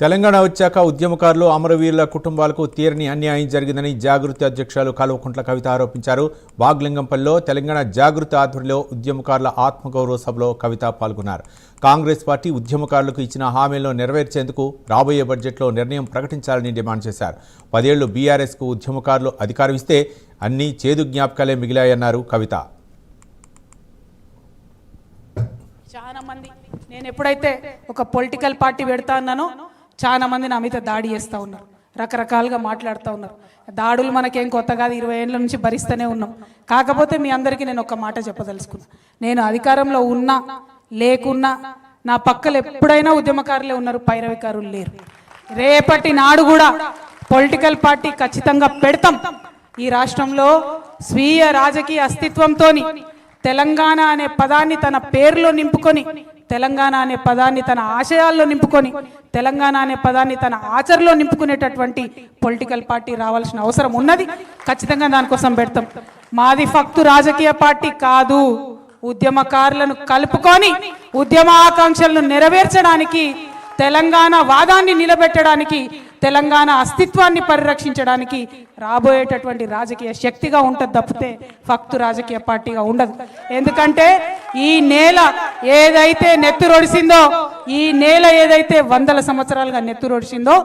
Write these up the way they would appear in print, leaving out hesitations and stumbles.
తెలంగాణ వచ్చాక ఉద్యమకారులు అమరవీరుల కుటుంబాలకు తీరని అన్యాయం జరిగిందని జాగృతి అధ్యక్షులు కల్వకుంట్ల కవిత ఆరోపించారు. వాగ్లింగంపల్లిలో తెలంగాణ జాగృతి ఆధ్వర్యంలో ఉద్యమకారుల ఆత్మగౌరవ సభలో కవిత పాల్గొన్నారు. కాంగ్రెస్ పార్టీ ఉద్యమకారులకు ఇచ్చిన హామీలను నెరవేర్చేందుకు రాబోయే బడ్జెట్లో నిర్ణయం ప్రకటించాలని డిమాండ్ చేశారు. 10 ఏళ్లు బీఆర్ఎస్కు ఉద్యమకారులు అధికారం ఇస్తే అన్ని చేదు జ్ఞాపకాలే మిగిలాయన్నారు కవిత. చాలా మంది నేను ఎప్పుడైతే ఒక పొలిటికల్ పార్టీ పెడతా అన్నానో చాలా మంది నా మీద దాడి చేస్తూ ఉన్నారు, రకరకాలుగా మాట్లాడుతూ ఉన్నారు. దాడులు మనకేం కొత్త కాదు, 20 ఏళ్ళ నుంచి భరిస్తూనే ఉన్నాం. కాకపోతే మీ అందరికీ నేను ఒక మాట చెప్పదలుచుకున్నా, నేను అధికారంలో ఉన్నా లేకున్నా నా పక్కలు ఎప్పుడైనా ఉద్యమకారులే ఉన్నారు, పైరవికారులు లేరు. రేపటి నాడు కూడా పొలిటికల్ పార్టీ ఖచ్చితంగా పెడతాం. ఈ రాష్ట్రంలో స్వీయ రాజకీయ అస్తిత్వంతో తెలంగాణ అనే పదాన్ని తన పేరులో నింపుకొని, తెలంగాణ అనే పదాన్ని తన ఆశయాల్లో నింపుకొని, తెలంగాణ అనే పదాన్ని తన ఆచరణలో నింపుకునేటటువంటి పొలిటికల్ పార్టీ రావాల్సిన అవసరం ఉన్నది. ఖచ్చితంగా దానికోసం పెడతాం. మాది ఫక్తు రాజకీయ పార్టీ కాదు, ఉద్యమకారులను కలుపుకొని ఉద్యమ ఆకాంక్షలను నెరవేర్చడానికి, తెలంగాణ వాదాన్ని నిలబెట్టడానికి, తెలంగాణ అస్తిత్వాన్ని పరిరక్షించడానికి రాబోయేటటువంటి రాజకీయ శక్తిగా ఉంటుంది తప్పితే ఫక్తు రాజకీయ పార్టీగా ఉండదు. ఎందుకంటే ఈ నేల ఏదైతే నెత్తురొడిసిందో, ఈ నేల ఏదైతే 100 సంవత్సరాలుగా నెత్తురొడిసిందో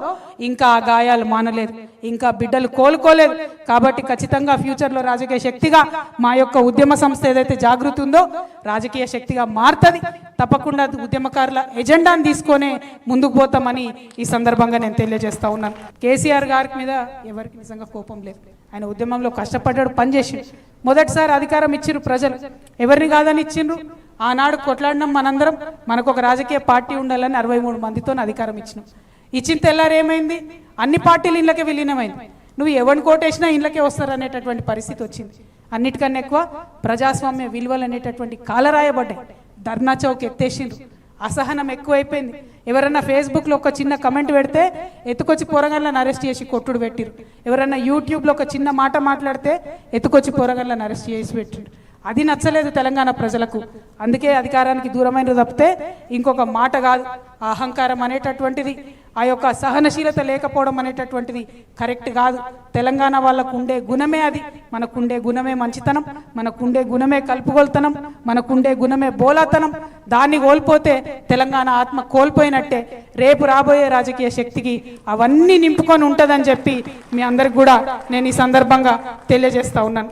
ఇంకా ఆ గాయాలు మానలేదు, ఇంకా బిడ్డలు కోలుకోలేదు. కాబట్టి ఖచ్చితంగా ఫ్యూచర్లో రాజకీయ శక్తిగా మా యొక్క ఉద్యమ సంస్థ ఏదైతే జాగృతి ఉందో రాజకీయ శక్తిగా మారుతుంది. తప్పకుండా ఉద్యమకారుల ఎజెండాను తీసుకొని ముందుకు పోతామని ఈ సందర్భంగా నేను తెలియజేస్తా ఉన్నాను. కేసీఆర్ గారి మీద ఎవరికి నిజంగా కోపం లేదు. ఆయన ఉద్యమంలో కష్టపడ్డాడు, పనిచేసి మొదటిసారి అధికారం ఇచ్చిర్రు ప్రజలు, ఎవరిని కాదని ఇచ్చిండ్రు. ఆనాడు కొట్లాడినాం మనందరం, మనకు ఒక రాజకీయ పార్టీ ఉండాలని 63 మందితో అధికారం ఇచ్చినాం. ఇచ్చిన తెల్లారు ఏమైంది, అన్ని పార్టీలు ఇళ్ళకే విలీనమైంది. నువ్వు ఎవరిని కోటేసినా ఇళ్ళకే వస్తారు అనేటటువంటి పరిస్థితి వచ్చింది. అన్నిటికన్నా ఎక్కువ ప్రజాస్వామ్య విలువలు అనేటటువంటి కాలరాయబడ్డాయి. ధర్నా చౌక్ ఎత్తేసిండ్రు, అసహనం ఎక్కువైపోయింది. ఎవరన్నా ఫేస్బుక్లో ఒక చిన్న కమెంట్ పెడితే ఎత్తుకొచ్చి పోరగాళ్ళని అరెస్ట్ చేసి కొట్టుడు పెట్టిరు. ఎవరన్నా యూట్యూబ్లో ఒక చిన్న మాట మాట్లాడితే ఎత్తుకొచ్చి పోరగాళ్ళని అరెస్ట్ చేసి పెట్టిరు. అది నచ్చలేదు తెలంగాణ ప్రజలకు. అందుకే అధికారానికి దూరమైన తప్పితే ఇంకొక మాట కాదు. అహంకారం అనేటటువంటిది, ఆ యొక్క సహనశీలత లేకపోవడం అనేటటువంటిది కరెక్ట్ కాదు. తెలంగాణ వాళ్ళకు ఉండే గుణమే అది. మనకుండే గుణమే మంచితనం, మనకుండే గుణమే కలుపుగోలుతనం, మనకుండే గుణమే బోలాతనం. దాన్ని కోల్పోతే తెలంగాణ ఆత్మ కోల్పోయినట్టే. రేపు రాబోయే రాజకీయ శక్తికి అవన్నీ నింపుకొని ఉంటుందని చెప్పి మీ అందరికి కూడా నేను ఈ సందర్భంగా తెలియజేస్తా ఉన్నాను.